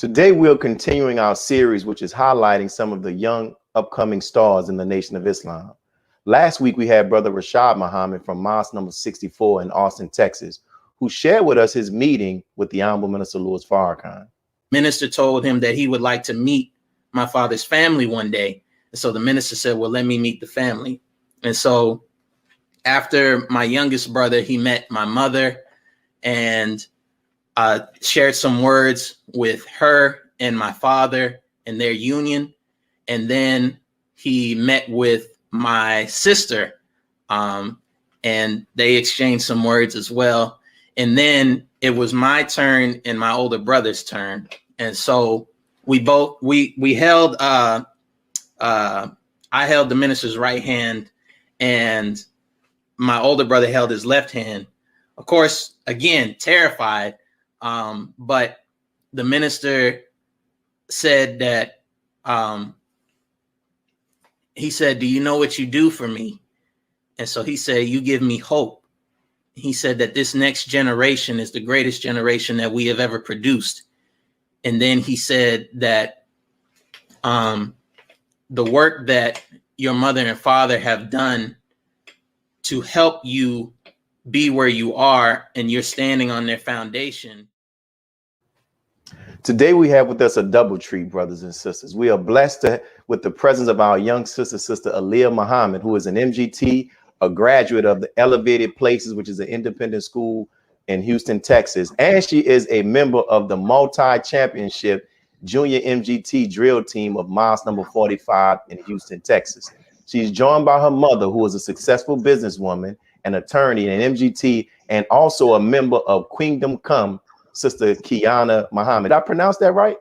Today, we're continuing our series, which is highlighting some of the young upcoming stars in the Nation of Islam. Last week, we had Brother Rashad Muhammad from Mosque number 64 in Austin, Texas, who shared with us his meeting with the Honorable Minister Louis Farrakhan. Minister told him that he would like to meet my father's family one day. And so the minister said, well, let me meet the family. And so after my youngest brother, he met my mother and shared some words with her and my father and their union. And then he met with my sister and they exchanged some words as well. And then it was my turn and my older brother's turn. And so we held, I held the minister's right hand and my older brother held his left hand. Of course, again, terrified. But the minister said that, he said, do you know what you do for me? And so he said, you give me hope. He said that this next generation is the greatest generation that we have ever produced. And then he said that, the work that your mother and father have done to help you be where you are and you're standing on their foundation. Today, we have with us a double treat, brothers and sisters. We are blessed with the presence of our young sister, Sister Aliyah Muhammad, who is an MGT, a graduate of the Elevated Places, which is an independent school in Houston, Texas. And she is a member of the multi-championship junior MGT drill team of Mosque number 45 in Houston, Texas. She's joined by her mother, who is a successful businesswoman, an attorney, an MGT, and also a member of Kingdom Come, Sister Qiana Muhammad. Did I pronounce that right?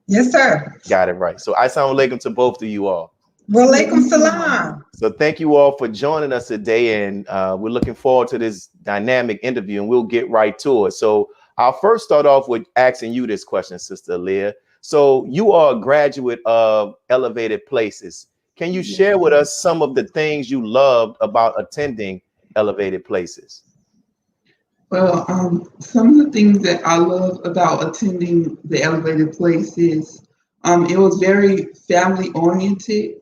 Yes, sir. Got it right. So assalamu alaikum to both of you all. Wa alaikum salam. So thank you all for joining us today. And we're looking forward to this dynamic interview and we'll get right to it. So I'll first start off with asking you this question, Sister Aliyah. So you are a graduate of Elevated Places. Can you share with us some of the things you loved about attending Elevated Places? Well, some of the things that I love about attending the Elevated Places, it was very family oriented,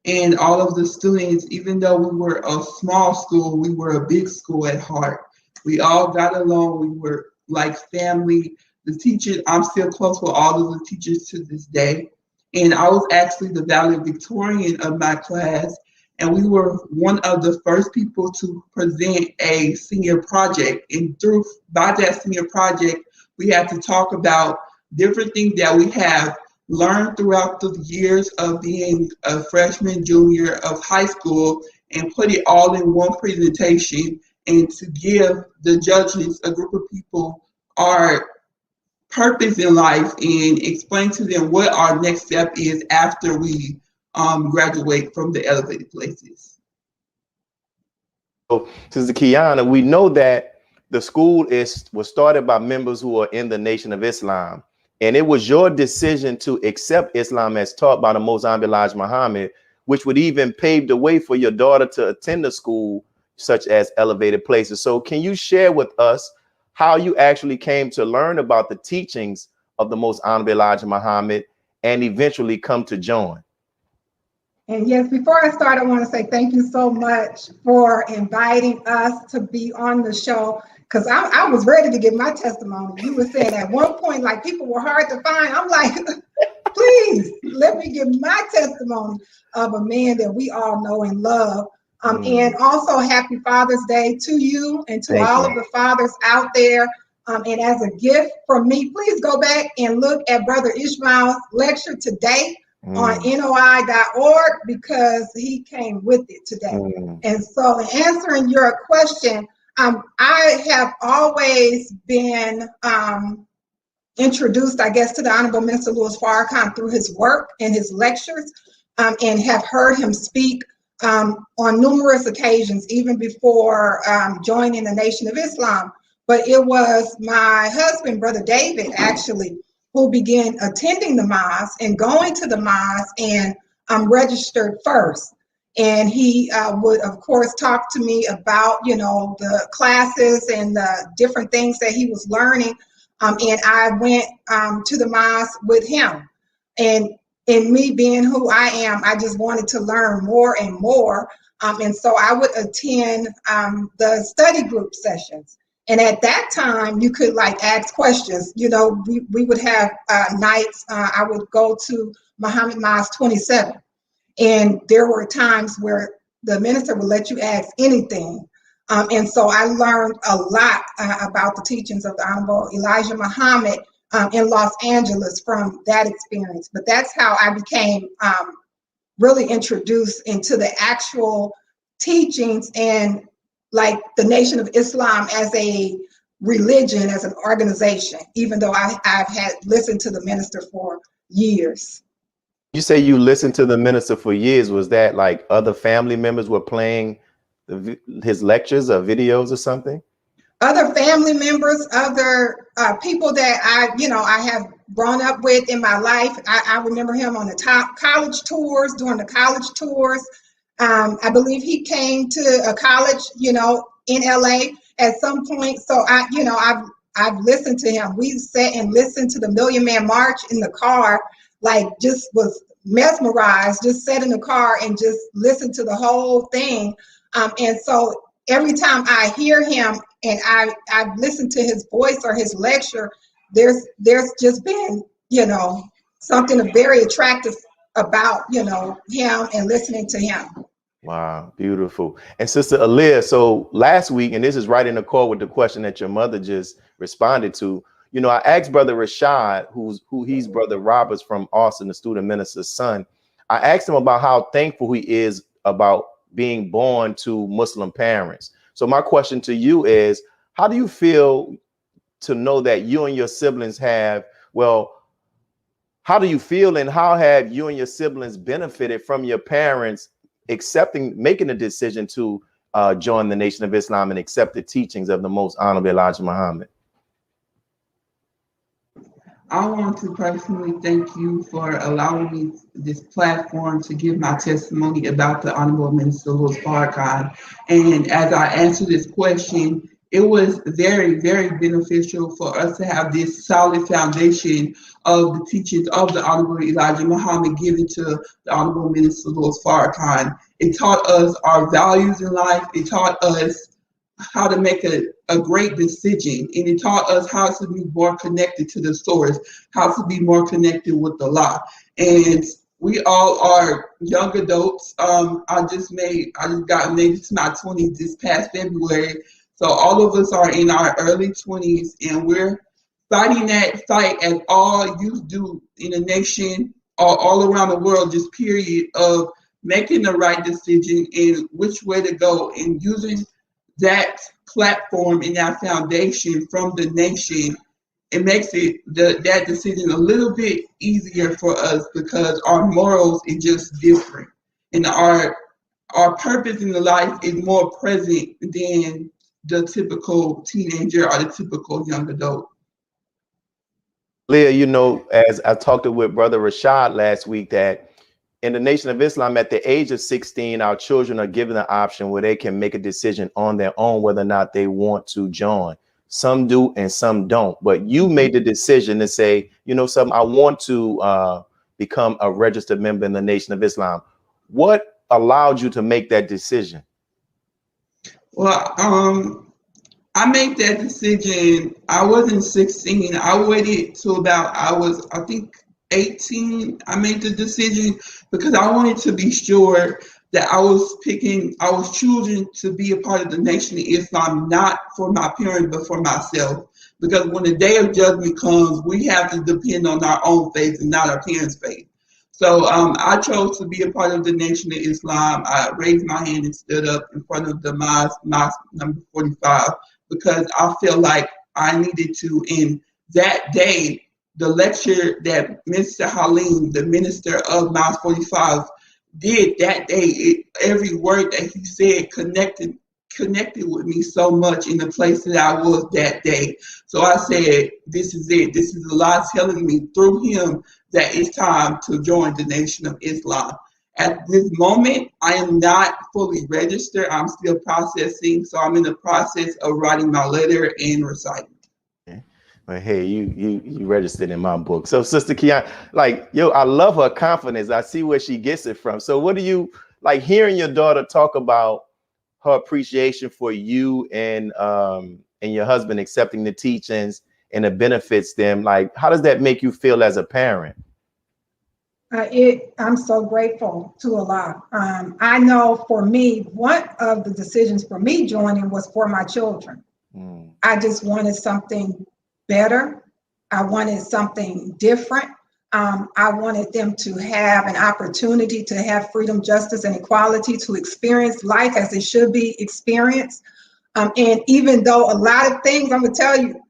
and all of the students, even though we were a small school, we were a big school at heart. We all got along. We were like family. The teachers, I'm still close with all of the teachers to this day. And I was actually the valedictorian of my class. And we were one of the first people to present a senior project. And by that senior project, we had to talk about different things that we have learned throughout the years of being a freshman, junior of high school, and put it all in one presentation and to give the judges, a group of people, our purpose in life and explain to them what our next step is after we graduate from the Elevated Places. So, Sister Qiana, we know that the school was started by members who are in the Nation of Islam, and it was your decision to accept Islam as taught by the Most Honorable Elijah Muhammad, which would even pave the way for your daughter to attend a school such as Elevated Places. So, can you share with us how you actually came to learn about the teachings of the Most Honorable Elijah Muhammad and eventually come to join? And yes, before I start, I want to say thank you so much for inviting us to be on the show, because I was ready to give my testimony. You were saying at one point, like, people were hard to find. I'm like, please, let me give my testimony of a man that we all know and love. And also happy Father's Day to you and to all of the fathers out there. And as a gift from me, please go back and look at Brother Ishmael's lecture today on NOI.org, because he came with it today. And so answering your question, I have always been introduced, I guess, to the Honorable Minister Louis Farrakhan through his work and his lectures, and have heard him speak on numerous occasions, even before joining the Nation of Islam. But it was my husband, Brother David, actually, who began attending the mosque and going to the mosque and registered first. And he would, of course, talk to me about, the classes and the different things that he was learning. And I went to the mosque with him. And in me being who I am, I just wanted to learn more and more. And so I would attend the study group sessions. And at that time, you could like ask questions. You know, we would have nights. I would go to Muhammad Mosque 27. And there were times where the minister would let you ask anything. And so I learned a lot about the teachings of the Honorable Elijah Muhammad in Los Angeles from that experience. But that's how I became really introduced into the actual teachings and like the Nation of Islam as a religion, as an organization, even though I've had listened to the minister for years. You say you listened to the minister for years. Was that like other family members were playing his lectures or videos or something? Other family members, other people that I have grown up with in my life. I remember him on the top college tours, during the college tours. I believe he came to a college, in LA at some point. So I've listened to him. We sat and listened to the Million Man March in the car, like just was mesmerized, just sat in the car and just listened to the whole thing. And so every time I hear him and I've listened to his voice or his lecture, there's just been, something very attractive about, him and listening to him. Wow, beautiful. And Sister Aliyah, so last week, and this is right in accord with the question that your mother just responded to, I asked Brother Rashad, who he's Brother Roberts from Austin, the student minister's son. I asked him about how thankful he is about being born to Muslim parents. So my question to you is, how do you feel to know that you and your siblings have, how do you feel and how have you and your siblings benefited from your parents making a decision to join the Nation of Islam and accept the teachings of the Most Honorable Elijah Muhammad? I want to personally thank you for allowing me this platform to give my testimony about the Honorable Minister Louis Farrakhan. And as I answer this question, it was very, very beneficial for us to have this solid foundation of the teachings of the Honorable Elijah Muhammad given to the Honorable Minister Louis Farrakhan. It taught us our values in life. It taught us how to make a great decision, and it taught us how to be more connected to the source, how to be more connected with the law. And we all are young adults. I just got made to my 20s this past February. So all of us are in our early 20s, and we're fighting that fight as all youth do in the nation or all around the world, just period, of making the right decision and which way to go, and using that platform and that foundation from the nation. It makes that decision a little bit easier for us because our morals is just different, and our purpose in the life is more present than the typical teenager or the typical young adult. Leah, as I talked with Brother Rashad last week, that in the Nation of Islam, at the age of 16, our children are given an option where they can make a decision on their own whether or not they want to join. Some do and some don't. But you made the decision to say, something, I want to become a registered member in the Nation of Islam. What allowed you to make that decision? Well, I made that decision. I wasn't 16. I waited till about I think 18. I made the decision because I wanted to be sure that I was choosing to be a part of the Nation of Islam, not for my parents, but for myself. Because when the day of judgment comes, we have to depend on our own faith and not our parents' faith. So I chose to be a part of the Nation of Islam. I raised my hand and stood up in front of the mosque number 45, because I feel like I needed to. And that day, the lecture that Mr. Halim, the minister of Mosque 45, did that day, every word that he said connected with me so much in the place that I was that day. So I said, this is it. This is Allah telling me through him that it's time to join the Nation of Islam. At this moment, I am not fully registered. I'm still processing. So I'm in the process of writing my letter and reciting. Okay. Well, hey, you registered in my book. So Sister Qiana, like, I love her confidence. I see where she gets it from. So what do you like hearing your daughter talk about her appreciation for you and your husband accepting the teachings and it benefits them? Like, how does that make you feel as a parent? I'm so grateful to Allah. I know for me, one of the decisions for me joining was for my children. I just wanted something better. I wanted something different. I wanted them to have an opportunity to have freedom, justice, and equality, to experience life as it should be experienced. And even though a lot of things, I'm gonna tell you,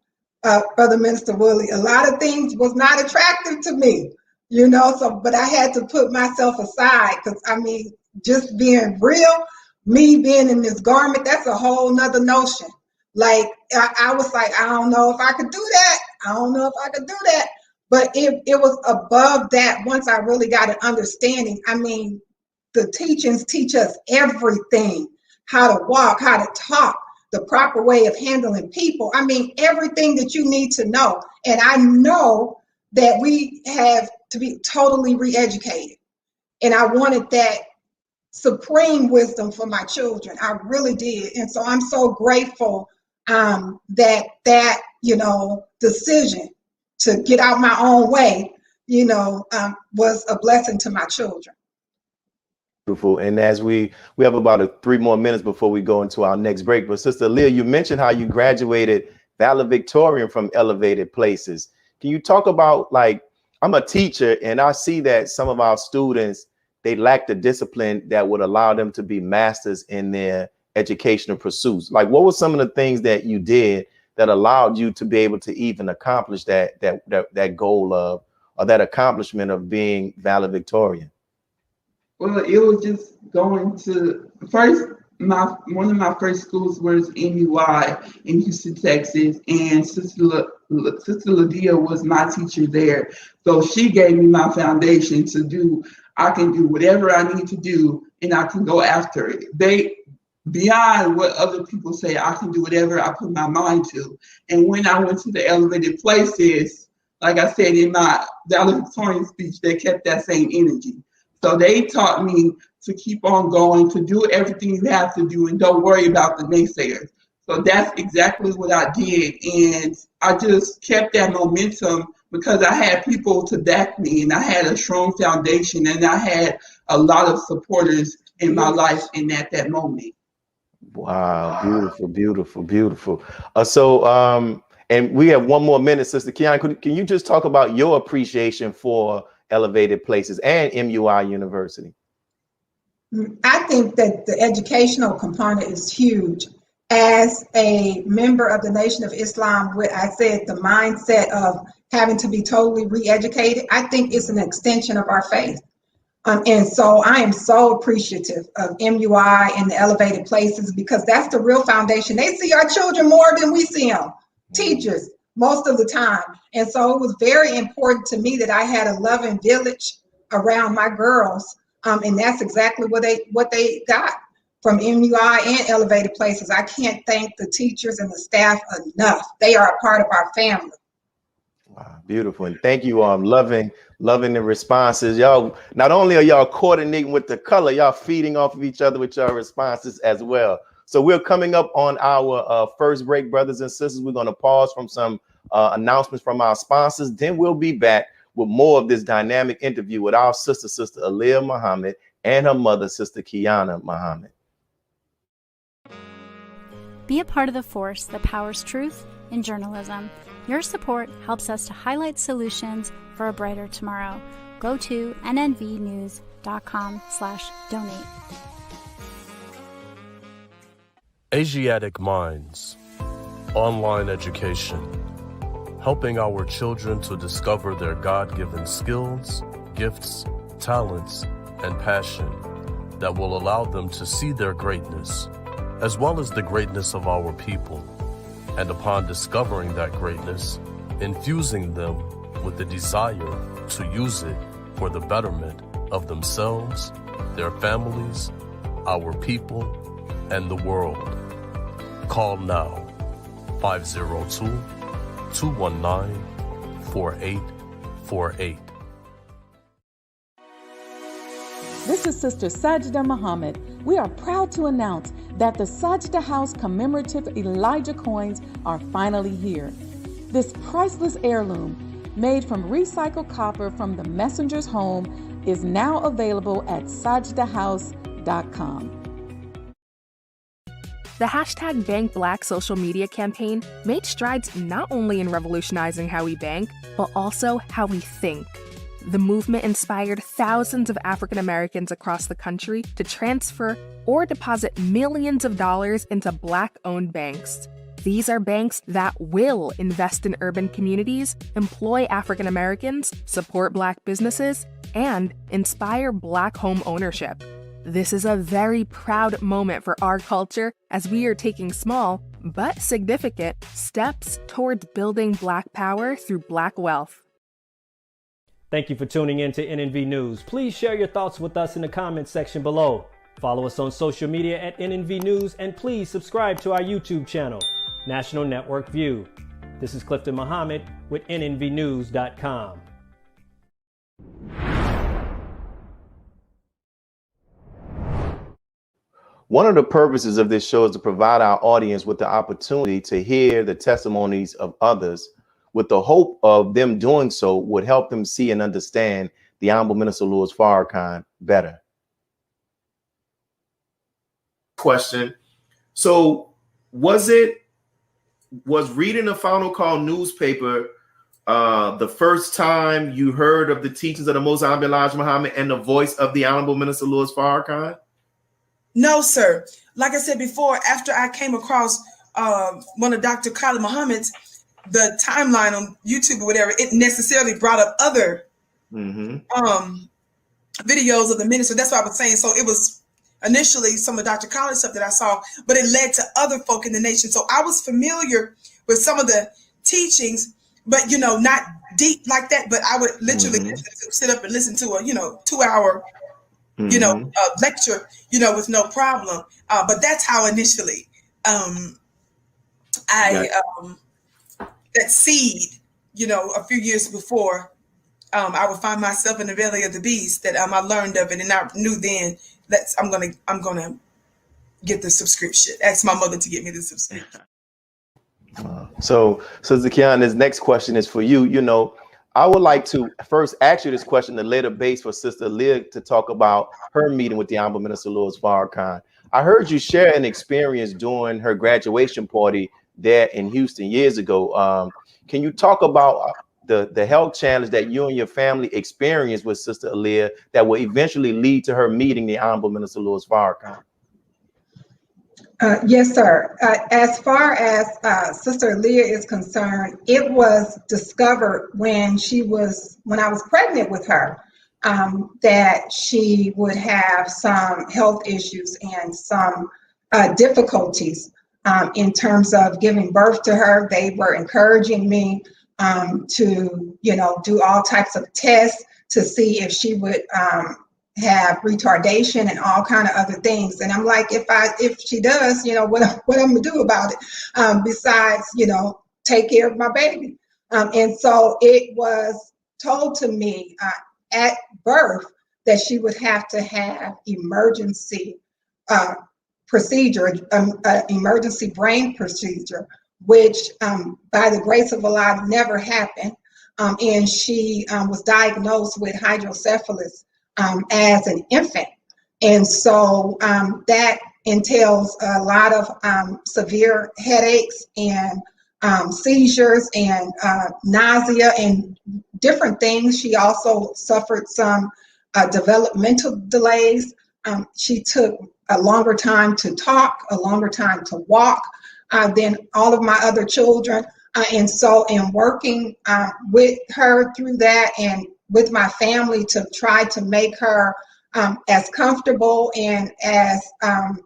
Brother Minister Willie, a lot of things was not attractive to me, but I had to put myself aside, because I mean, just being real, me being in this garment, that's a whole nother notion. Like, I was like, I don't know if I could do that. I don't know if I could do that. But it was above that once I really got an understanding. I mean, the teachings teach us everything, how to walk, how to talk, the proper way of handling people. I mean, everything that you need to know. And I know that we have to be totally re-educated. And I wanted that supreme wisdom for my children. I really did. And so I'm so grateful that decision to get out my own way, was a blessing to my children. Beautiful. And as we have about 3 more minutes before we go into our next break, but Sister Aliyah, you mentioned how you graduated valedictorian from Elevated Places. Can you talk about, like, I'm a teacher and I see that some of our students, they lack the discipline that would allow them to be masters in their educational pursuits. Like, what were some of the things that you did that allowed you to be able to even accomplish that goal of, or that accomplishment of being valedictorian? Well, it was just going to one of my first schools was MUI in Houston, Texas, and Sister Lydia was my teacher there. So she gave me my foundation to do. I can do whatever I need to do, and I can go after it. Beyond what other people say, I can do whatever I put my mind to. And when I went to the Elevated Places, like I said in my valedictorian speech, they kept that same energy. So they taught me to keep on going, to do everything you have to do, and don't worry about the naysayers. So that's exactly what I did. And I just kept that momentum because I had people to back me, and I had a strong foundation, and I had a lot of supporters in my life and at that moment. Wow, beautiful, beautiful, beautiful. And we have 1 more minute, Sister Qiana. Can you just talk about your appreciation for Elevated Places and MUI University? I think that the educational component is huge. As a member of the Nation of Islam, with, I said, the mindset of having to be totally re-educated, I think it's an extension of our faith. And so I am so appreciative of MUI and the Elevated Places, because that's the real foundation. They see our children more than we see them, teachers, most of the time. And so it was very important to me that I had a loving village around my girls. And that's exactly what they got from MUI and Elevated Places. I can't thank the teachers and the staff enough. They are a part of our family. Wow, beautiful. And thank you. Loving the responses. Y'all, not only are y'all coordinating with the color, y'all feeding off of each other with your responses as well. So we're coming up on our first break, brothers and sisters. We're going to pause from some announcements from our sponsors. Then we'll be back with more of this dynamic interview with our Sister Aliyah Muhammad and her mother, Sister Qiana Muhammad. Be a part of the force that powers truth in journalism. Your support helps us to highlight solutions for a brighter tomorrow. Go to nnvnews.com/donate. Asiatic Minds, online education, helping our children to discover their God-given skills, gifts, talents, and passion that will allow them to see their greatness, as well as the greatness of our people. And upon discovering that greatness, infusing them with the desire to use it for the betterment of themselves, their families, our people, and the world. Call now, 219-4848. This is Sister Sajda Muhammad. We are proud to announce that the Sajda House commemorative Elijah coins are finally here. This priceless heirloom, made from recycled copper from the messenger's home, is now available at sajdahouse.com. The hashtag Bank Black social media campaign made strides not only in revolutionizing how we bank, but also how we think. The movement inspired thousands of African Americans across the country to transfer or deposit millions of dollars into Black-owned banks. These are banks that will invest in urban communities, employ African Americans, support Black businesses, and inspire Black home ownership. This is a very proud moment for our culture as we are taking small, but significant, steps towards building Black power through Black wealth. Thank you for tuning in to NNV News. Please share your thoughts with us in the comments section below. Follow us on social media at NNV News, and please subscribe to our YouTube channel, National Network View. This is Clifton Muhammad with NNVnews.com. One of the purposes of this show is to provide our audience with the opportunity to hear the testimonies of others, with the hope of them doing so would help them see and understand the Honorable Minister Louis Farrakhan better. Question. So was reading the Final Call newspaper the first time you heard of the teachings of the Most Honorable Elijah Muhammad and the voice of the Honorable Minister Louis Farrakhan? No, sir. Like I said before, after I came across one of Dr. Khalid Muhammad's, the timeline on YouTube or whatever, it necessarily brought up other videos of the minister. That's what I was saying. So it was initially some of Dr. Khalid's stuff that I saw, but it led to other folk in the nation. So I was familiar with some of the teachings, but not deep like that. But I would literally sit up and listen to a 2-hour lecture, with no problem. But that's how initially that seed, a few years before, I would find myself in the belly of the beast, that I learned of it, and I knew then that I'm gonna get the subscription. Ask my mother to get me the subscription. So Qiana, this next question is for you. I would like to first ask you this question to lay the base for Sister Aliyah to talk about her meeting with the Honorable Minister Louis Farrakhan. I heard you share an experience during her graduation party there in Houston years ago. Can you talk about the health challenge that you and your family experienced with Sister Aliyah that will eventually lead to her meeting the Honorable Minister Louis Farrakhan? Yes, sir. As far as Sister Aliyah is concerned, it was discovered when I was pregnant with her, that she would have some health issues and some difficulties in terms of giving birth to her. They were encouraging me to, do all types of tests to see if she would have retardation and all kind of other things. And I'm like, if she does, what I'm gonna do about it, besides, take care of my baby. And so it was told to me at birth that she would have to have emergency procedure, emergency brain procedure, which by the grace of Allah never happened. And she was diagnosed with hydrocephalus as an infant. And so that entails a lot of severe headaches and seizures and nausea and different things. She also suffered some developmental delays. She took a longer time to talk, a longer time to walk than all of my other children. And so in working with her through that and with my family to try to make her as comfortable and as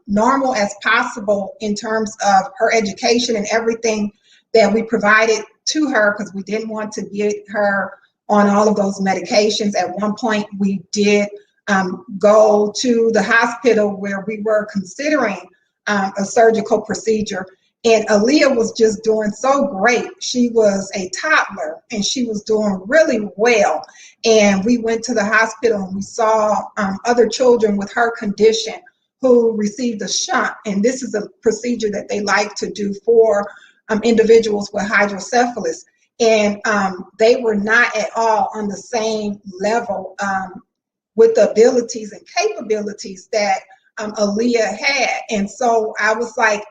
normal as possible in terms of her education and everything that we provided to her, because we didn't want to get her on all of those medications. At one point, we did go to the hospital where we were considering a surgical procedure. And Aliyah was just doing so great. She was a toddler and she was doing really well. And we went to the hospital and we saw other children with her condition who received a shunt. And this is a procedure that they like to do for individuals with hydrocephalus. And they were not at all on the same level with the abilities and capabilities that Aliyah had. And so I was like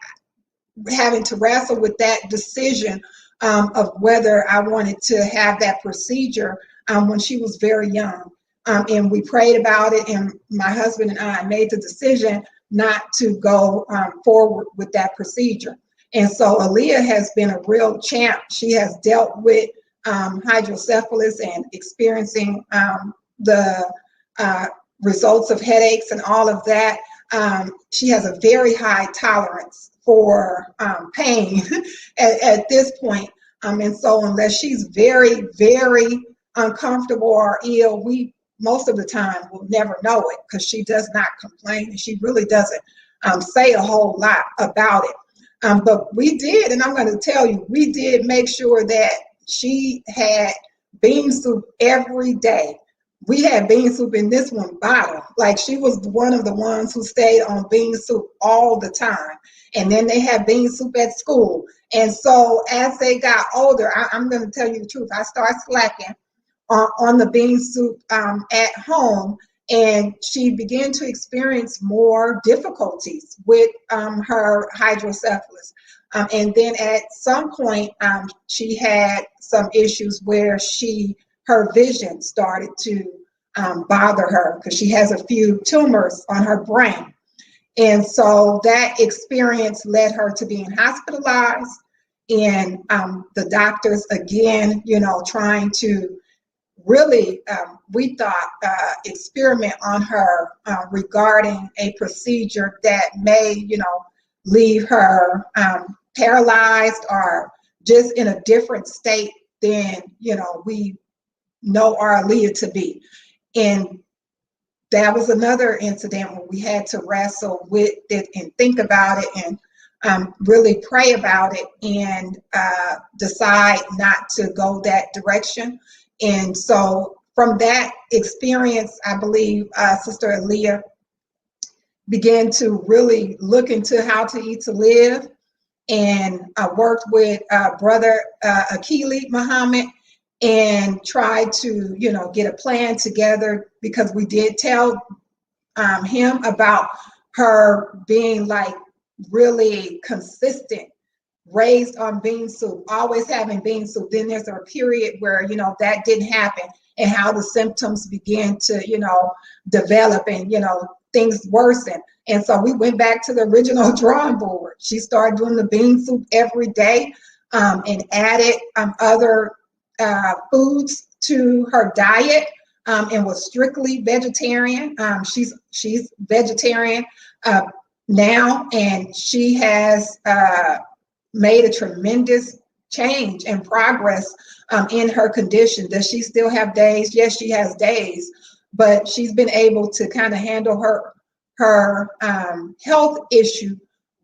having to wrestle with that decision of whether I wanted to have that procedure when she was very young. And we prayed about it, and my husband and I made the decision not to go forward with that procedure. And so Aliyah has been a real champ. She has dealt with hydrocephalus and experiencing the results of headaches and all of that. She has a very high tolerance for pain at this point. And so unless she's very, very uncomfortable or ill, we most of the time will never know it because she does not complain and she really doesn't say a whole lot about it. But we did, and I'm going to tell you, we did make sure that she had bean soup every day. We had bean soup in this one bottle. Like, she was one of the ones who stayed on bean soup all the time. And then they had bean soup at school. And so as they got older, I'm going to tell you the truth, I started slacking on the bean soup at home. And she began to experience more difficulties with her hydrocephalus. And then at some point, she had some issues where her vision started to bother her because she has a few tumors on her brain. And so that experience led her to being hospitalized. And the doctors, again, trying to really, we thought, experiment on her regarding a procedure that may, leave her paralyzed or just in a different state than, we know our Aliyah to be. And that was another incident where we had to wrestle with it and think about it and really pray about it and decide not to go that direction. And so from that experience, I believe Sister Aliyah began to really look into how to eat to live. And I worked with Brother Willie Muhammad and tried to, get a plan together, because we did tell him about her being like really consistent, raised on bean soup, always having bean soup. Then there's a period where, that didn't happen, and how the symptoms began to, develop and, things worsen. And so we went back to the original drawing board. She started doing the bean soup every day and added other foods to her diet and was strictly vegetarian. She's vegetarian now, and she has made a tremendous change and progress in her condition. Does she still have days? Yes, she has days, but she's been able to kind of handle her health issue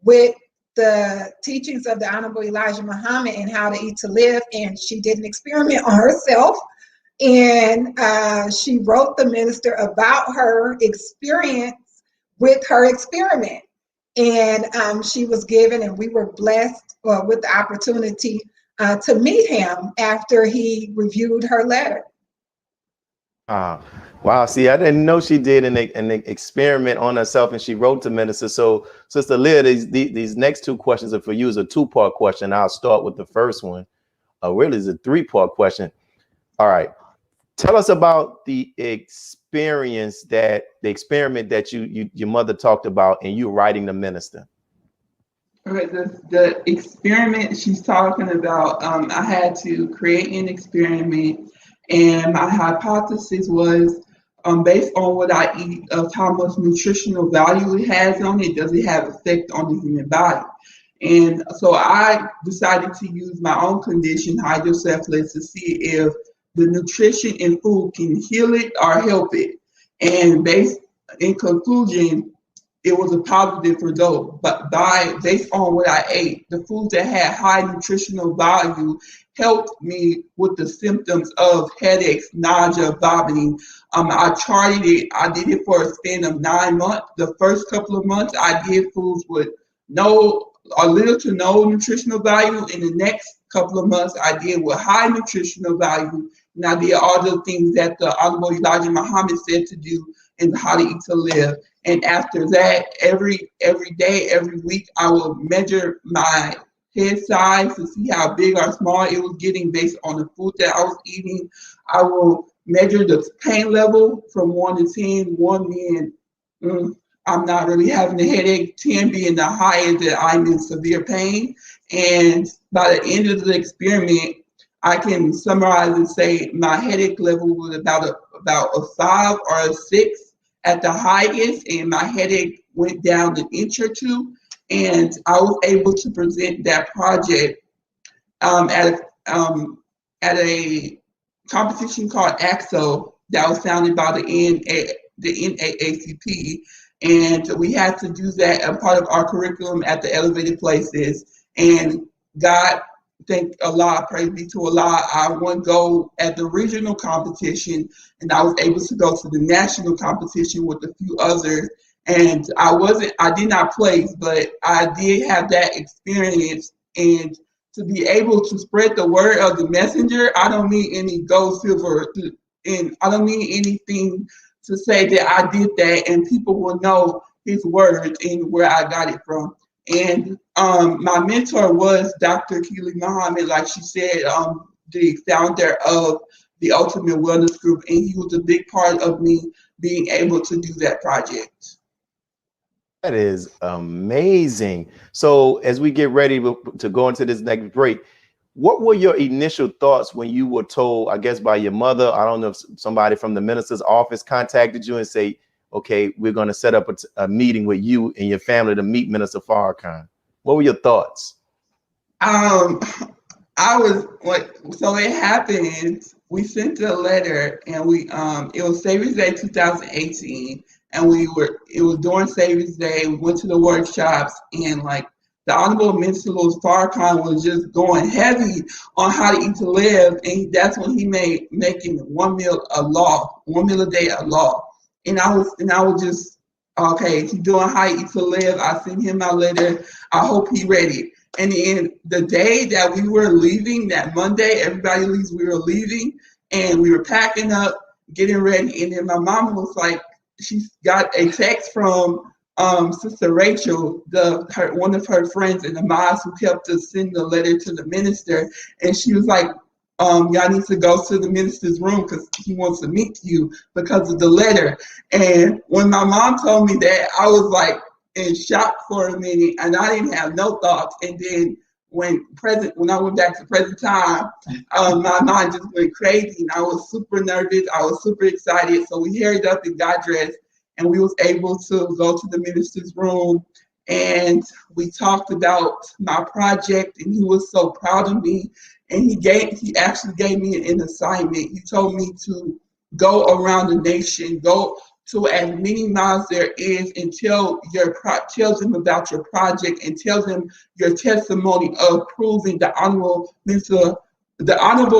with the teachings of the Honorable Elijah Muhammad and how to eat to live. And she did an experiment on herself, and she wrote the minister about her experience with her experiment. And she was given, and we were blessed with the opportunity to meet him after he reviewed her letter. Wow. See, I didn't know she did an experiment on herself, and she wrote to minister. So, Sister Aliyah, these next two questions are for you. It's a two-part question. I'll start with the first one. Really, it's a three-part question. All right. Tell us about the experiment that your mother talked about, and you writing the minister. All right, the experiment she's talking about, I had to create an experiment, and my hypothesis was based on what I eat, of how much nutritional value it has on it. Does it have effect on the human body? And so I decided to use my own condition, hydrocephalus, to see if the nutrition in food can heal it or help it. And based in conclusion, it was a positive result. But based on what I ate, the foods that had high nutritional value helped me with the symptoms of headaches, nausea, vomiting. I charted it. I did it for a span of 9 months. The first couple of months, I did foods with little to no nutritional value. In the next couple of months, I did with high nutritional value. And I did all the things that the Honorable Elijah Muhammad said to do in How to Eat to Live. And after that, every day, every week, I will measure my head size to see how big or small it was getting based on the food that I was eating. I will measure the pain level from 1 to 10, 1 being I'm not really having a headache, 10 being the highest that I'm in severe pain. And by the end of the experiment, I can summarize and say my headache level was about a 5 or a 6 at the highest, and my headache went down an inch or 2. And I was able to present that project at a competition called AXO that was founded by the NAACP. And we had to do that as part of our curriculum at the Elevated Places. And God, thank Allah, praise be to Allah, I won gold at the regional competition, and I was able to go to the national competition with a few others. And I did not place, but I did have that experience. And to be able to spread the word of the messenger, I don't need any gold, silver, and I don't need anything to say that I did that, and people will know his words and where I got it from. And my mentor was Dr. Willie Muhammad, like she said, the founder of the Ultimate Wellness Group, and he was a big part of me being able to do that project. That is amazing. So as we get ready to go into this next break, what were your initial thoughts when you were told, I guess by your mother, I don't know if somebody from the minister's office contacted you and say, okay, we're going to set up a meeting with you and your family to meet Minister Farrakhan? What were your thoughts? So it happened. We sent a letter, and it was Savior's Day 2018. And it was during Savior's Day. We went to the workshops, and the Honorable Minister Louis Farrakhan was just going heavy on how to eat to live. And that's when he made making 1 meal a law, 1 meal a day a law. And I was just, okay, he's doing how to eat to live. I sent him my letter. I hope he ready. And then the day that we were leaving, that Monday, everybody leaves, we were leaving, and we were packing up, getting ready. And then my mom was like, she got a text from Sister Rachel, one of her friends in the mosque, who helped us send the letter to the minister. And she was like, y'all need to go to the minister's room because he wants to meet you because of the letter. And when my mom told me that, I was like in shock for a minute, and I didn't have no thoughts. And then when I went back to present time, my mind just went crazy, and I was super nervous. I was super excited. So we hurried up and got dressed, and we was able to go to the minister's room, and we talked about my project, and he was so proud of me. And he actually gave me an assignment. He told me to go around the nation, go to as many miles there is, and tell them about your project, and tell them your testimony of proving the Honorable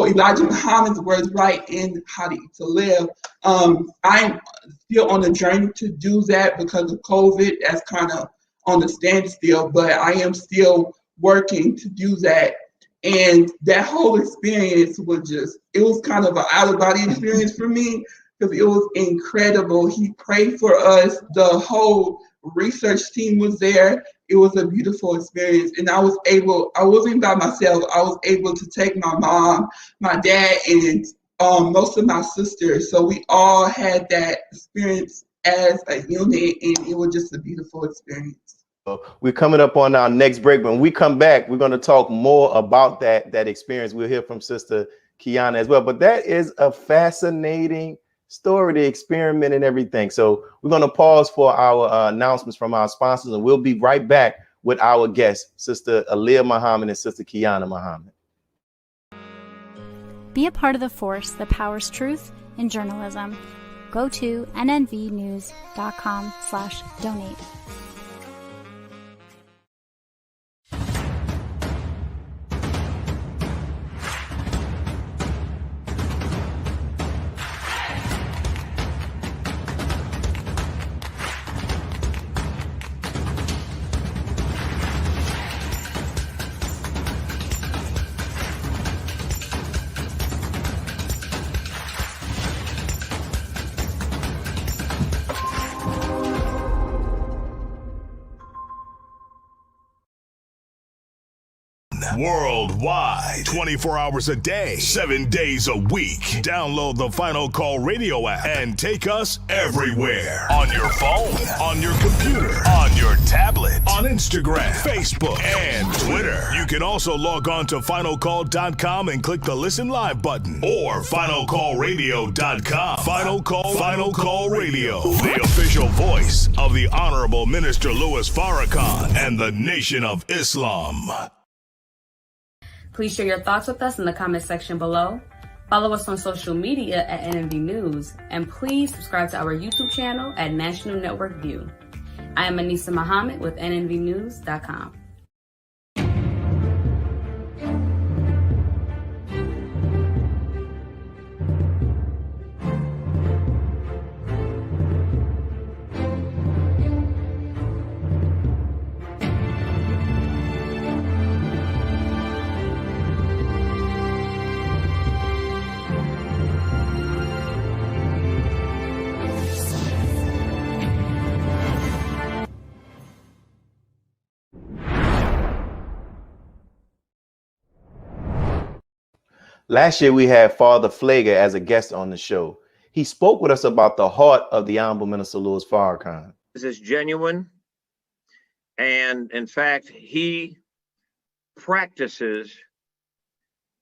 Elijah Muhammad's words right in How to Eat to Live. I'm still on a journey to do that because of COVID. That's kind of on the standstill, but I am still working to do that. And that whole experience it was kind of an out-of-body experience for me, because it was incredible. He prayed for us. The whole research team was there. It was a beautiful experience. And I wasn't by myself. I was able to take my mom, my dad, and most of my sisters. So we all had that experience as a unit, and it was just a beautiful experience. We're coming up on our next break. When we come back, we're going to talk more about that experience. We'll hear from Sister Qiana as well. But that is a fascinating story, the experiment and everything. So we're going to pause for our announcements from our sponsors, and we'll be right back with our guests, Sister Aliyah Muhammad and Sister Qiana Muhammad. Be a part of the force that powers truth in journalism. go to nnvnews.com/donate. Worldwide, 24 hours a day, 7 days a week. Download the Final Call Radio app and take us everywhere. On your phone, on your computer, on your tablet, on Instagram, Facebook, and Twitter. You can also log on to finalcall.com and click the Listen Live button or finalcallradio.com. Final Call Radio, the official voice of the Honorable Minister Louis Farrakhan and the Nation of Islam. Please share your thoughts with us in the comment section below. Follow us on social media at NNV News, and please subscribe to our YouTube channel at National Network View. I am Anissa Muhammad with nnvnews.com. Last year, we had Father Pfleger as a guest on the show. He spoke with us about the heart of the Honorable Minister Louis Farrakhan. This is genuine. And in fact, he practices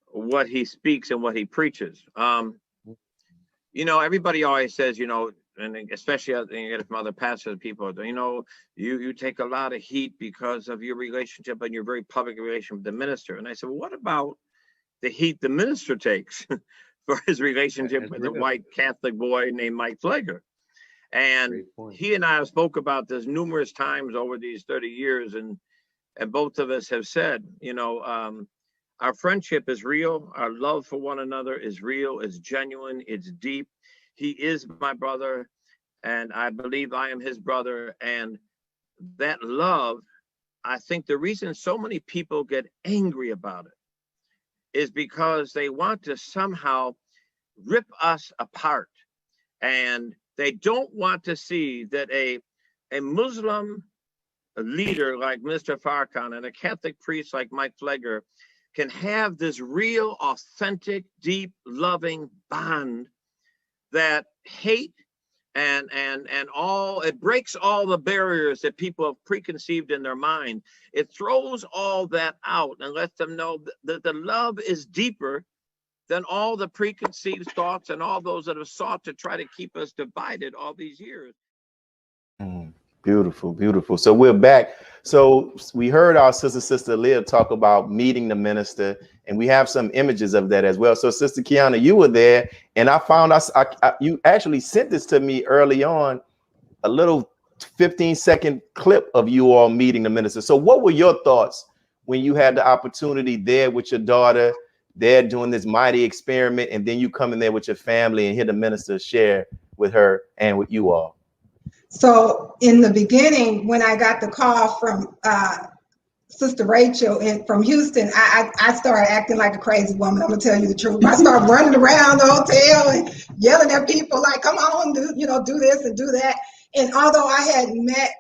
what he speaks and what he preaches. You know, everybody always says, you know, and especially you get it from other pastors, people, you know, you take a lot of heat because of your relationship and your very public relationship with the minister. And I said, well, what about the heat the minister takes for his relationship with a white Catholic boy named Mike Pfleger? And he and I have spoke about this numerous times over these 30 years, and both of us have said, you know, our friendship is real. Our love for one another is real. It's genuine. It's deep. He is my brother, and I believe I am his brother. And that love, I think the reason so many people get angry about it is because they want to somehow rip us apart. And they don't want to see that a Muslim leader like Mr. Farrakhan and a Catholic priest like Mike Pfleger can have this real, authentic, deep, loving bond that hate and all, it breaks all the barriers that people have preconceived in their mind. It throws all that out and lets them know that the love is deeper than all the preconceived thoughts and all those that have sought to try to keep us divided all these years. Beautiful, beautiful. So we're back. So we heard our sister Aliyah talk about meeting the minister, and we have some images of that as well. So Sister Qiana, you were there, and I found you actually sent this to me early on, a little 15-second clip of you all meeting the minister. So what were your thoughts when you had the opportunity there with your daughter, there doing this mighty experiment, and then you come in there with your family and hear the minister share with her and with you all? So in the beginning, when I got the call from Sister Rachel from Houston, I started acting like a crazy woman. I'm gonna tell you the truth. I started running around the hotel and yelling at people like, "Come on, do this and do that." And although I had met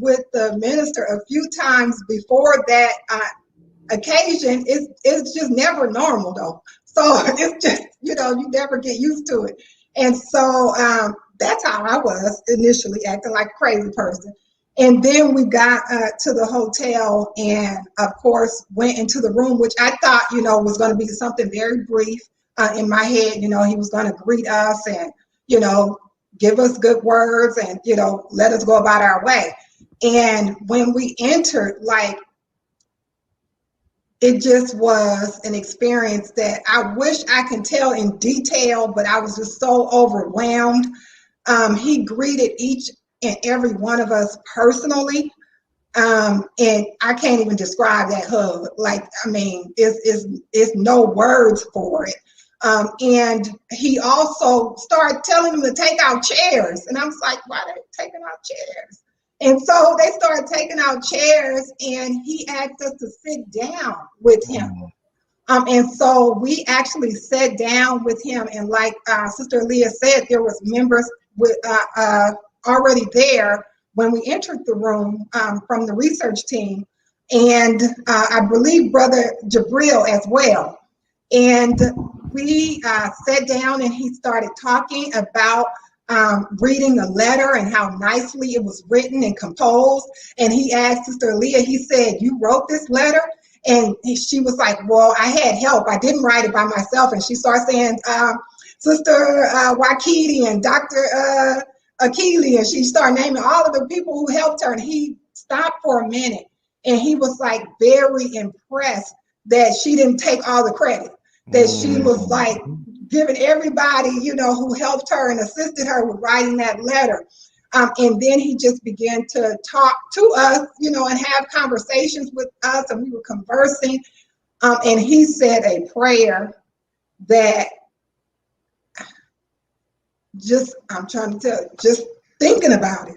with the minister a few times before that occasion, it's just never normal though. So it's just, you never get used to it. And so that's how I was initially, acting like a crazy person. And then we got to the hotel and, of course, went into the room, which I thought, was going to be something very brief in my head. He was going to greet us and, give us good words and, let us go about our way. And when we entered, it just was an experience that I wish I could tell in detail, but I was just so overwhelmed He greeted each and every one of us personally. And I can't even describe that hug. Like, I mean, it's no words for it. And he also started telling them to take out chairs. And I was like, why are they taking out chairs? And so they started taking out chairs, and he asked us to sit down with him. And so we actually sat down with him. And like Sister Aliyah said, there was members with already there when we entered the room from the research team. And I believe Brother Jabril as well. And we sat down, and he started talking about reading the letter and how nicely it was written and composed. And he asked Sister Aliyah, he said, "You wrote this letter?" And she was like, "Well, I had help. I didn't write it by myself." And she started saying, Sister Wakiti and Dr. Akili, and she started naming all of the people who helped her. And he stopped for a minute, and he was like very impressed that she didn't take all the credit, that she was like giving everybody, you know, who helped her and assisted her with writing that letter. And then he just began to talk to us, you know, and have conversations with us, and we were conversing. And he said a prayer that just, I'm trying to tell you, just thinking about it.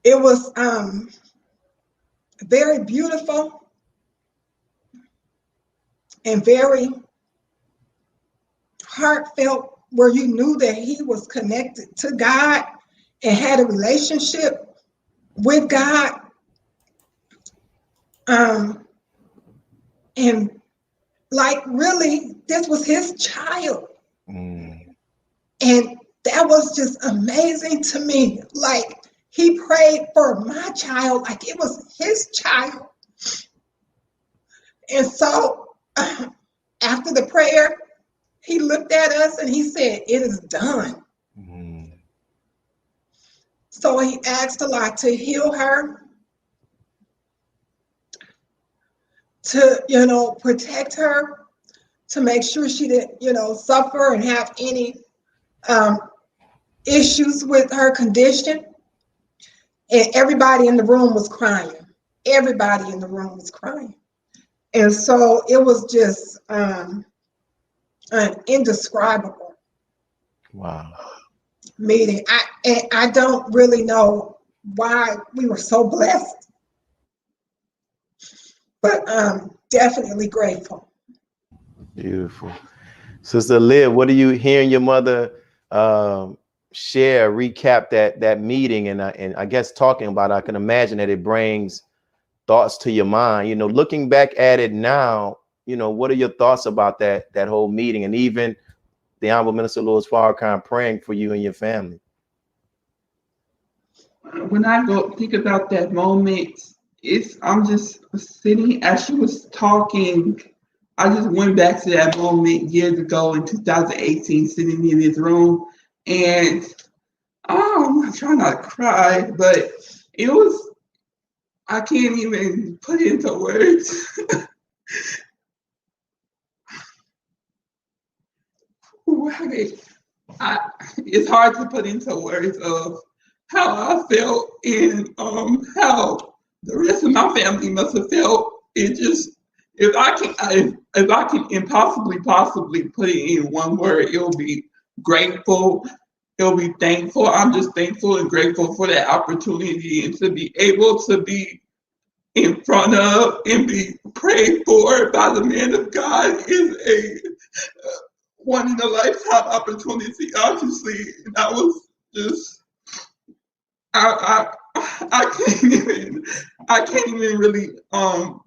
It was very beautiful and very heartfelt, where you knew that he was connected to God and had a relationship with God. And like, really, this was his child. And that was just amazing to me. Like, he prayed for my child like it was his child. And so after the prayer, he looked at us and he said, "It is done." So he asked Allah to heal her, to, you know, protect her, to make sure she didn't, you know, suffer and have any issues with her condition. And everybody in the room was crying. Everybody in the room was crying. And so it was just an indescribable meeting. I don't really know why we were so blessed, but definitely grateful. Beautiful. Sister Liv, what are you hearing your mother share, recap that meeting, and I guess talking about it, I can imagine that it brings thoughts to your mind. You know, looking back at it now, you know, what are your thoughts about that whole meeting, and even the Honorable Minister Louis Farrakhan praying for you and your family? When I go think about that moment, I'm just sitting as she was talking. I just went back to that moment years ago in 2018, sitting in this room, and I'm trying not to cry, but it was, I can't even put it into words. It's hard to put into words of how I felt and how the rest of my family must have felt. It just, if I can impossibly possibly put it in one word, it'll be grateful. It'll be thankful. I'm just thankful and grateful for that opportunity, and to be able to be in front of and be prayed for by the man of God is a one in a lifetime opportunity, obviously. And I was just, I can't even really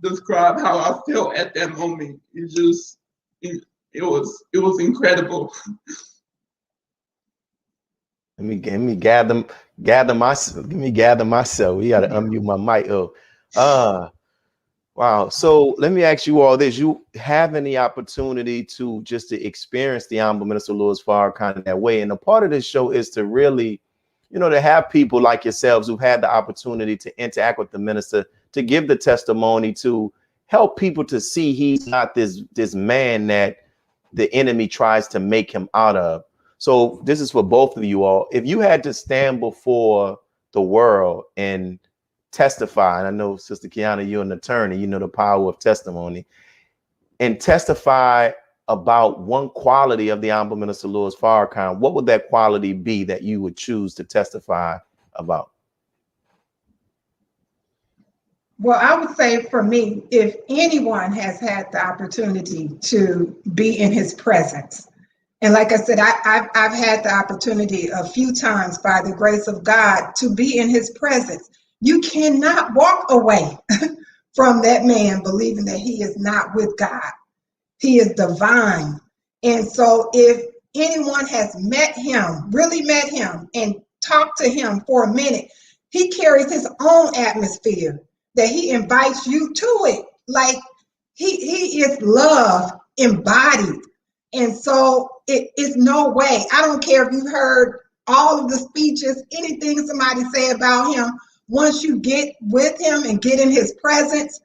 describe how I felt at that moment. It just, it was incredible. Let me gather myself. We gotta unmute my mic. Wow. So let me ask you all this: you having the opportunity to experience the Honorable Minister Louis Farrakhan in that way, and a part of this show is to really, you know, to have people like yourselves who've had the opportunity to interact with the minister, to give the testimony, to help people to see he's not this man that the enemy tries to make him out of. So this is for both of you all. If you had to stand before the world and testify, and I know Sister Qiana, you're an attorney, you know the power of testimony, and testify about one quality of the Honorable Minister Louis Farrakhan, what would that quality be that you would choose to testify about? Well, I would say for me, if anyone has had the opportunity to be in his presence, and like I said, I've had the opportunity a few times by the grace of God to be in his presence. You cannot walk away from that man believing that he is not with God. He is divine. And so if anyone has met him, really met him, and talked to him for a minute, he carries his own atmosphere that he invites you to it. Like he is love embodied. And so it is no way. I don't care if you heard all of the speeches, anything somebody say about him. Once you get with him and get in his presence,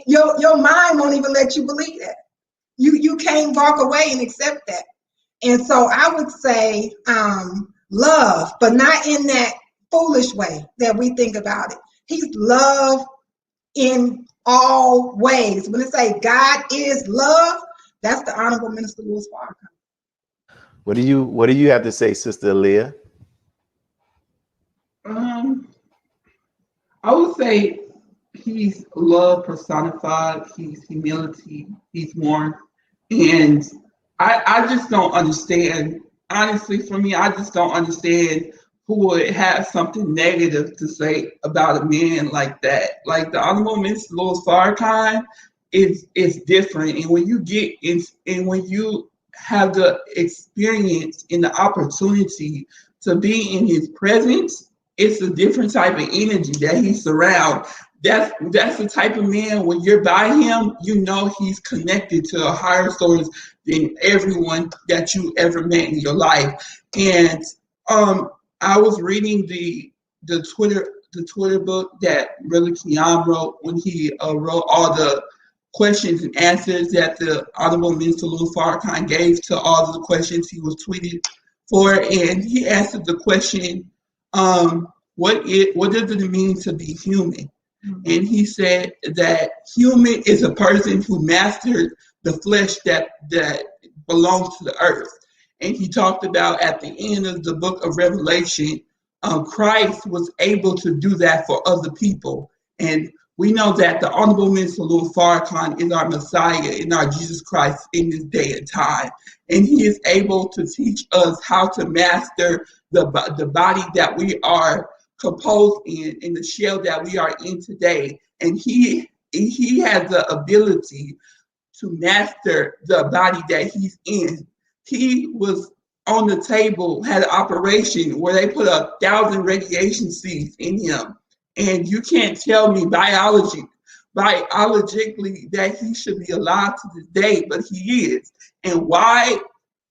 your mind won't even let you believe that. You can't walk away and accept that. And so I would say love, but not in that foolish way that we think about it. He's love in all ways. When it say God is love, that's the Honorable Minister Louis Farrakhan. What do you have to say, Sister Aliyah? I would say he's love personified. He's humility. He's warmth. And I just don't understand. Honestly, for me, I just don't understand who would have something negative to say about a man like that. Like the Honorable Minister Louis Farrakhan is different. And when you get in, and when you have the experience and the opportunity to be in his presence, it's a different type of energy that he surrounds. That's the type of man, when you're by him, you know he's connected to a higher source than everyone that you ever met in your life. And I was reading the Twitter book that Willie Muhammad wrote when he wrote all the questions and answers that the Honorable Minister Louis Farrakhan gave to all of the questions he was tweeted for. And he answered the question, what does it mean to be human? And he said that human is a person who mastered the flesh that belongs to the earth. And he talked about at the end of the book of Revelation, Christ was able to do that for other people. And we know that the Honorable Minister Louis Farrakhan is our Messiah and our Jesus Christ in this day and time. And he is able to teach us how to master the body that we are composed in the shell that we are in today. And he has the ability to master the body that he's in. He was on the table, had an operation where they put 1,000 radiation seeds in him. And you can't tell me biologically that he should be alive to this day, but he is. And why?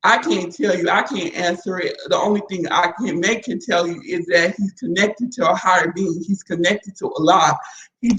I can't tell you. I can't answer it. The only thing I can tell you is that he's connected to a higher being. He's connected to Allah. He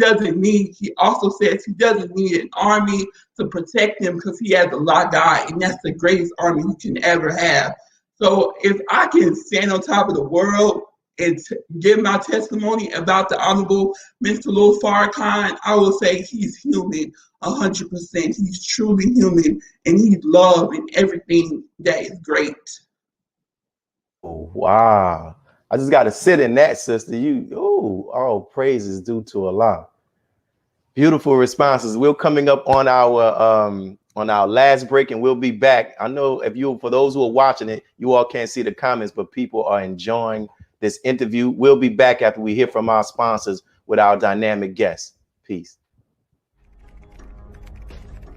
also says he doesn't need an army to protect him because he has Allah God, and that's the greatest army he can ever have. So if I can stand on top of the world and give my testimony about the Honorable Mr. Louis Farrakhan, I will say he's human 100%. He's truly human, and he's love and everything that is great. Oh, wow. I just got to sit in that, sister. All praise is due to Allah. Beautiful responses. We're coming up on our last break, and we'll be back. I know for those who are watching it, you all can't see the comments, but people are enjoying this interview. We'll be back after we hear from our sponsors with our dynamic guests. Peace.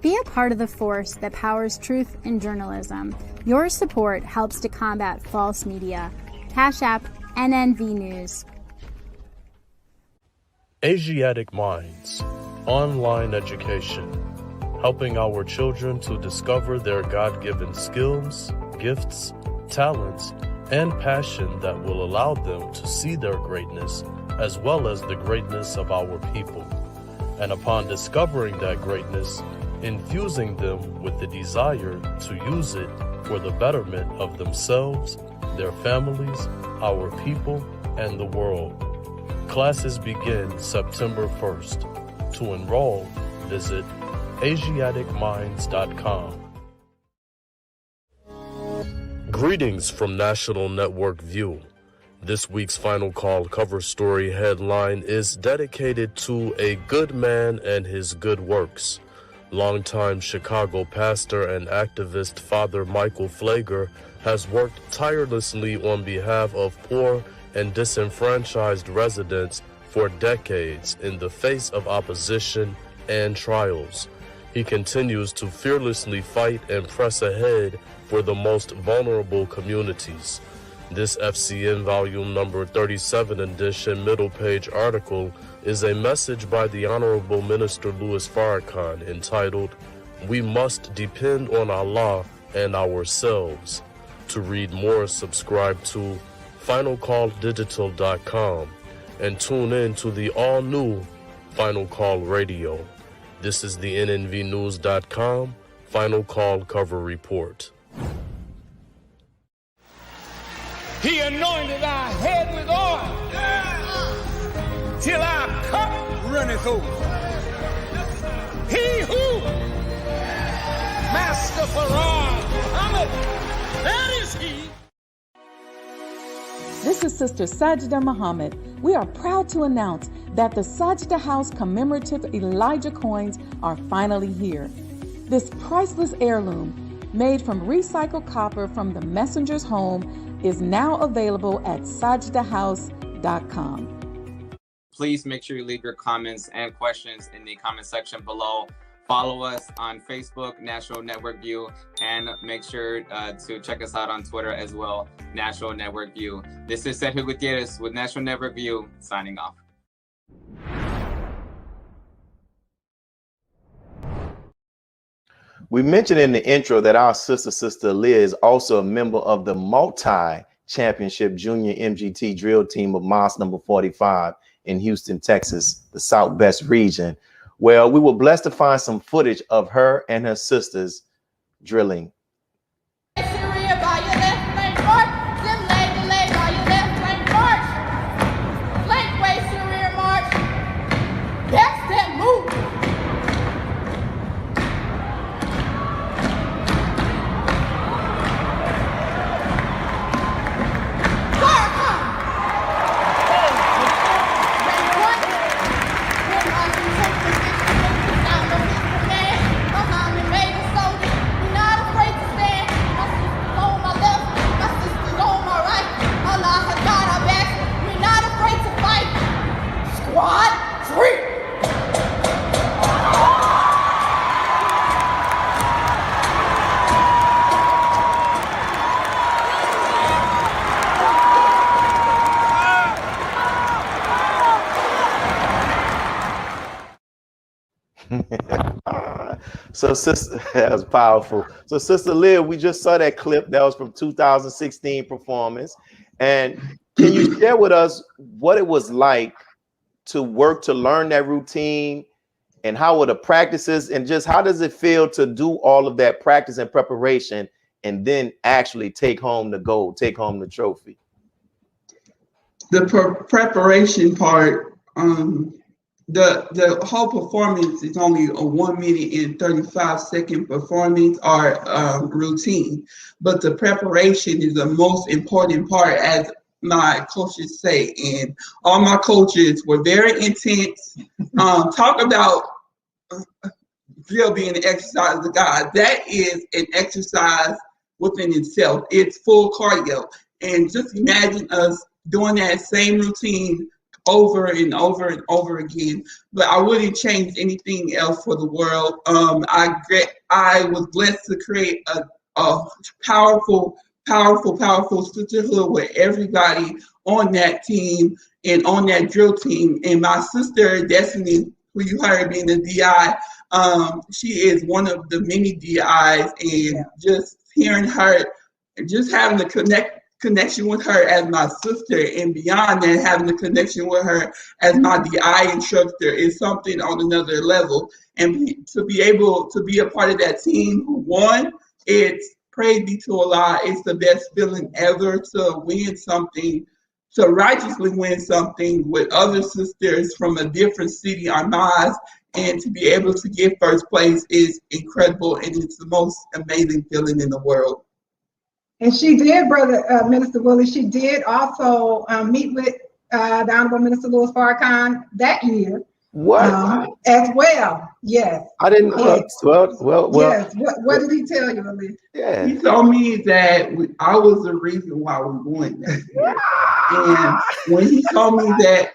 Be a part of the force that powers truth in journalism. Your support helps to combat false media. Cash App NNV News. Asiatic Minds, online education, helping our children to discover their God-given skills, gifts, talents, and passion that will allow them to see their greatness as well as the greatness of our people. And upon discovering that greatness, infusing them with the desire to use it for the betterment of themselves, their families, our people, and the world. Classes begin September 1st. To enroll, visit AsiaticMinds.com. Greetings from National Network View. This week's Final Call cover story headline is dedicated to a good man and his good works. Longtime Chicago pastor and activist Father Michael Pfleger has worked tirelessly on behalf of poor and disenfranchised residents for decades in the face of opposition and trials. He continues to fearlessly fight and press ahead for the most vulnerable communities. This FCN volume number 37 edition middle page article is a message by the Honorable Minister Louis Farrakhan entitled, "We Must Depend on Allah and Ourselves." To read more, subscribe to finalcalldigital.com and tune in to the all-new Final Call Radio. This is the nnvnews.com Final Call cover report. He anointed our head with oil till our cup runneth over. He who, Master Farrakhan Muhammad, that is he. This is Sister Sajda Muhammad. We are proud to announce that the Sajda House commemorative Elijah coins are finally here. This priceless heirloom, made from recycled copper from the messenger's home, is now available at sajdahouse.com. Please make sure you leave your comments and questions in the comment section below. Follow us on Facebook, National Network View, and make sure to check us out on Twitter as well, National Network View. This is Sergio Gutierrez with National Network View, signing off. We mentioned in the intro that our Sister Aliyah is also a member of the multi-championship junior MGT drill team of Mosque number 45 in Houston, Texas, the Southwest region. Well, we were blessed to find some footage of her and her sisters drilling. So sister, that was powerful. So Sister Aliyah, we just saw that clip that was from 2016 performance. And can you share with us what it was like to work to learn that routine, and how were the practices, and just how does it feel to do all of that practice and preparation and then actually take home the gold, take home the trophy? The preparation part, the whole performance is only a 1 minute and 35-second performance or routine, but the preparation is the most important part, as my coaches say, and all my coaches were very intense. Talk about drill being an exercise of God. That is an exercise within itself. It's full cardio, and just imagine us doing that same routine over and over and over again. But I wouldn't change anything else for the world. I was blessed to create a powerful sisterhood with everybody on that team and on that drill team. And my sister Destiny, who you heard being the DI, she is one of the many DIs, and just hearing her, just having the connection with her as my sister, and beyond that, having the connection with her as my DI instructor is something on another level. And to be able to be a part of that team who won, it's praise be to Allah. It's the best feeling ever to win something, to righteously win something with other sisters from a different city on Mars, and to be able to get first place is incredible, and it's the most amazing feeling in the world. And she did, Brother Minister Willie, she did also meet with the Honorable Minister Louis Farrakhan that year. What? As well, yes. I didn't. Yes. Well. Yes. What did he tell you, Ali? Yeah. He told me that I was the reason why we won that year. And when he told me that,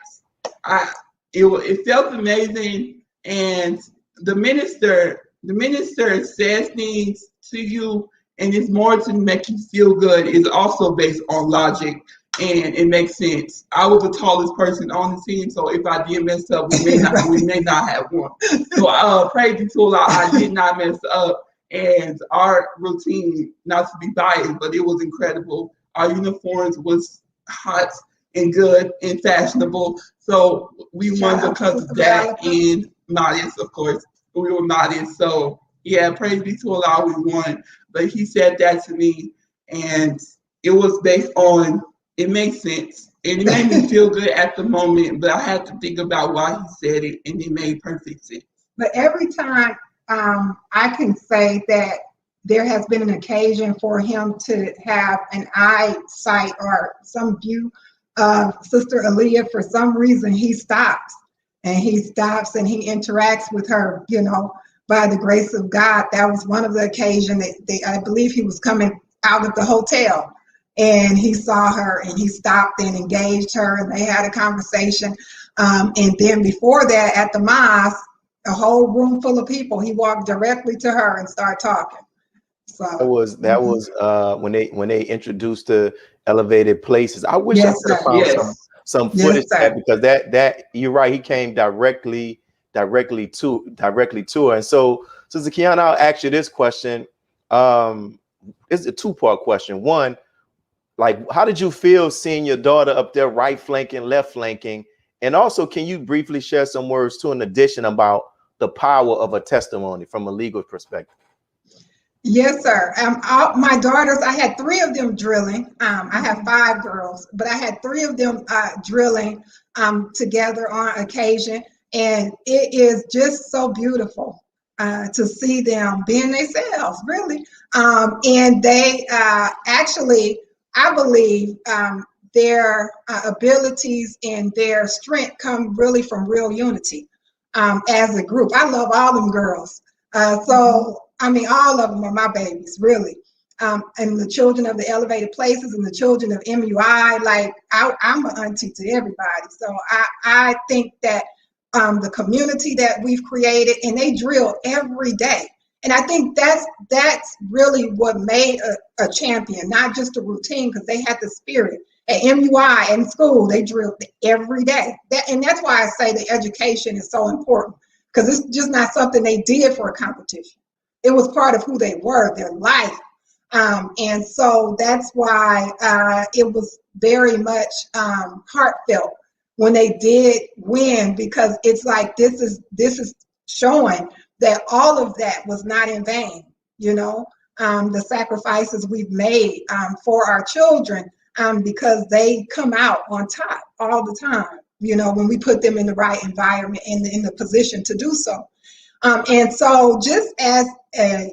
it felt amazing. And the minister says things to you, and it's more to make you feel good. It's also based on logic, and it makes sense. I was the tallest person on the team, so if I did mess up, we may not have won. So praise be to Allah, I did not mess up, and our routine, not to be biased, but it was incredible. Our uniforms was hot and good and fashionable, so we won because of that. And modest, of course, we were modest. So yeah, praise be to Allah, we won. But he said that to me, and it was based on, it makes sense. And it made me feel good at the moment, but I had to think about why he said it, and it made perfect sense. But every time I can say that there has been an occasion for him to have an eyesight or some view of Sister Aliyah, for some reason he stops and he interacts with her, you know, by the grace of God. That was one of the occasions that I believe he was coming out of the hotel and he saw her and he stopped and engaged her and they had a conversation. And then before that, at the mosque, a whole room full of people, he walked directly to her and started talking. So that was when they introduced the elevated places. I wish I could have found some footage of that, because that you're right, he came directly to her. And so Sister Qiana, I'll ask you this question. It's a two-part question. One, like, how did you feel seeing your daughter up there right flanking, left flanking? And also, can you briefly share some words too, in addition, about the power of a testimony from a legal perspective? Yes, sir. My daughters, I had 3 of them drilling. I have 5 girls, but I had 3 of them drilling together on occasion. And it is just so beautiful to see them being themselves, really. And they actually, I believe, their abilities and their strength come really from real unity as a group. I love all them girls. So, I mean, all of them are my babies, really. And the children of the elevated places and the children of MUI, like, I'm an auntie to everybody. So I think that the community that we've created, and they drill every day. And I think that's really what made a champion, not just a routine, because they had the spirit. At MUI and school, they drilled every day. And that's why I say the education is so important, because it's just not something they did for a competition. It was part of who they were, their life. And so that's why it was very much heartfelt when they did win, because it's like, this is showing that all of that was not in vain, you know, the sacrifices we've made for our children, because they come out on top all the time, you know, when we put them in the right environment and in the position to do so. And so just as an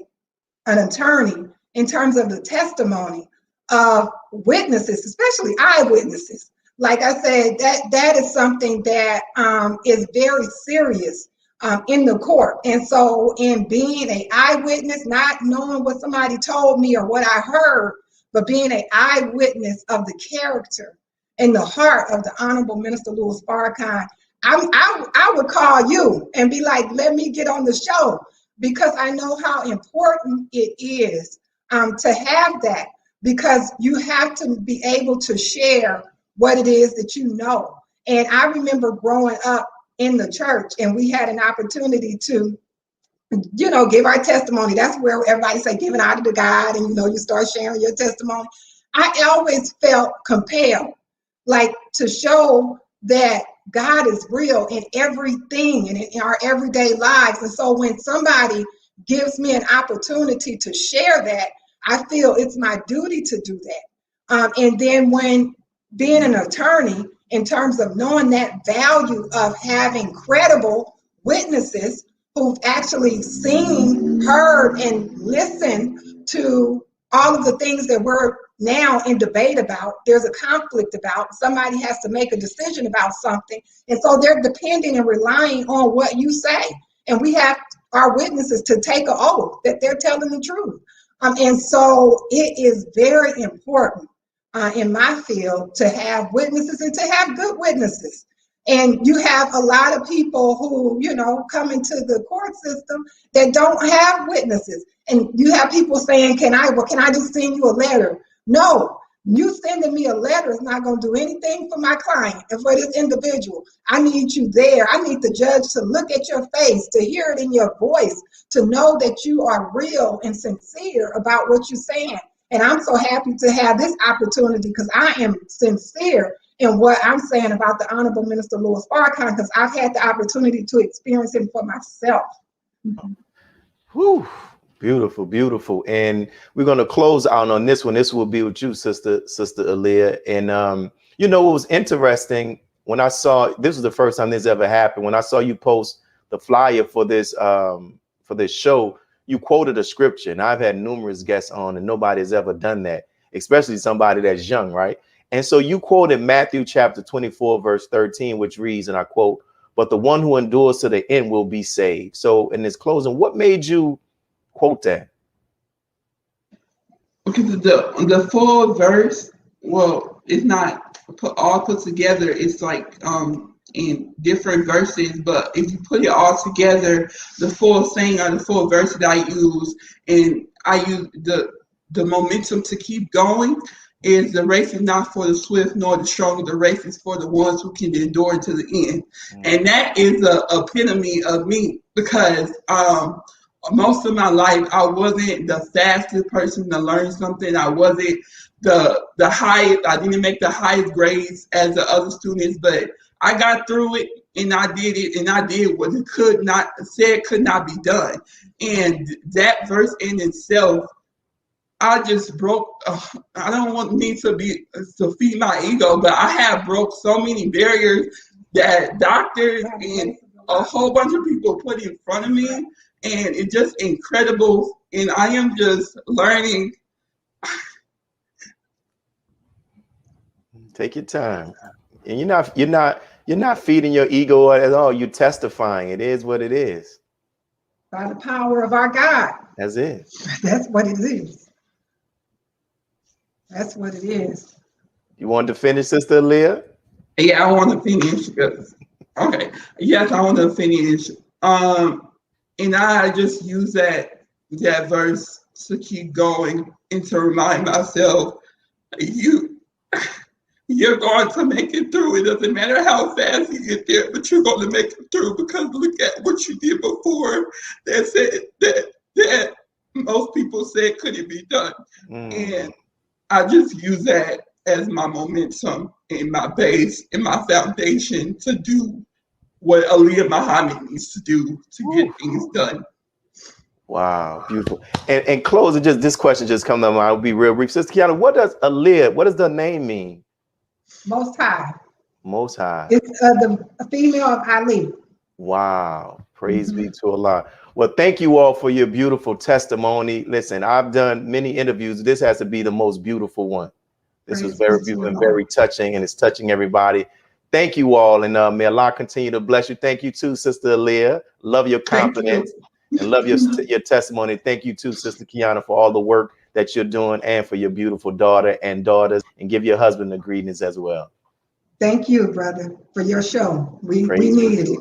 attorney, in terms of the testimony of witnesses, especially eyewitnesses, like I said, that is something that is very serious in the court. And so in being an eyewitness, not knowing what somebody told me or what I heard, but being an eyewitness of the character and the heart of the Honorable Minister Louis Farrakhan, I would call you and be like, let me get on the show, because I know how important it is to have that, because you have to be able to share what it is that you know. And I remember growing up in the church, and we had an opportunity to, you know, give our testimony. That's where everybody say, give it out to God, and, you know, you start sharing your testimony. I always felt compelled, like to show that God is real in everything and in our everyday lives. And so when somebody gives me an opportunity to share that, I feel it's my duty to do that. And then when being an attorney, in terms of knowing that value of having credible witnesses who've actually seen, heard, and listened to all of the things that we're now in debate about, there's a conflict about, somebody has to make a decision about something. And so they're depending and relying on what you say. And we have our witnesses to take an oath that they're telling the truth. And so it is very important in my field to have witnesses and to have good witnesses. And you have a lot of people who, you know, come into the court system that don't have witnesses. And you have people saying, can I just send you a letter? No, you sending me a letter is not going to do anything for my client and for this individual. I need you there. I need the judge to look at your face, to hear it in your voice, to know that you are real and sincere about what you're saying. And I'm so happy to have this opportunity because I am sincere in what I'm saying about the Honorable Minister Louis Farrakhan, because I've had the opportunity to experience him for myself. Whew. Beautiful, beautiful. And we're going to close out on this one. This will be with you, Sister Aliyah. And you know what was interesting when I saw, this was the first time this ever happened, when I saw you post the flyer for this show, you quoted a scripture. And I've had numerous guests on and nobody has ever done that, especially somebody that's young, right? And so you quoted Matthew chapter 24, verse 13, which reads, and I quote, "But the one who endures to the end will be saved." So in this closing, what made you quote that? Because the full verse, well, it's not all put together. It's like in different verses, but if you put it all together, the full saying or the full verse that I use, and I use the momentum to keep going, is the race is not for the swift nor the strong, the race is for the ones who can endure to the end. And that is the epitome of me, because most of my life, I wasn't the fastest person to learn something. I wasn't the highest. I didn't make the highest grades as the other students, but I got through it and I did it, and I did what it could not be done. And that verse in itself, I just broke. I don't want me to feed my ego, but I have broke so many barriers that doctors and a whole bunch of people put in front of me. And it's just incredible. And I am just learning. Take your time. And you're not feeding your ego at all. You're testifying. It is what it is. By the power of our God. That's it. That's what it is. That's what it is. You want to finish, Sister Aliyah? Yeah, I want to finish. Okay. Yes, I want to finish. And I just use that verse to keep going and to remind myself, you're going to make it through. It doesn't matter how fast you get there, but you're going to make it through, because look at what you did before that said that most people said couldn't be done. And I just use that as my momentum and my base and my foundation to do what Willie Muhammad needs to do to get things done. Wow, beautiful. And closing, just this question just come to mind. I'll be real brief. Sister Qiana, what does Aliyah, what does the name mean? Most High. Most High. It's the female of Ali. Wow. Praise be to Allah. Well, thank you all for your beautiful testimony. Listen, I've done many interviews. This has to be the most beautiful one. This was very beautiful and very touching, and it's touching everybody. Thank you all, and may Allah continue to bless you. Thank you too, Sister Aliyah. Love your confidence and love your testimony. Thank you too, Sister Qiana, for all the work that you're doing and for your beautiful daughter and daughters, and give your husband the greetings as well. Thank you, brother, for your show. We needed it.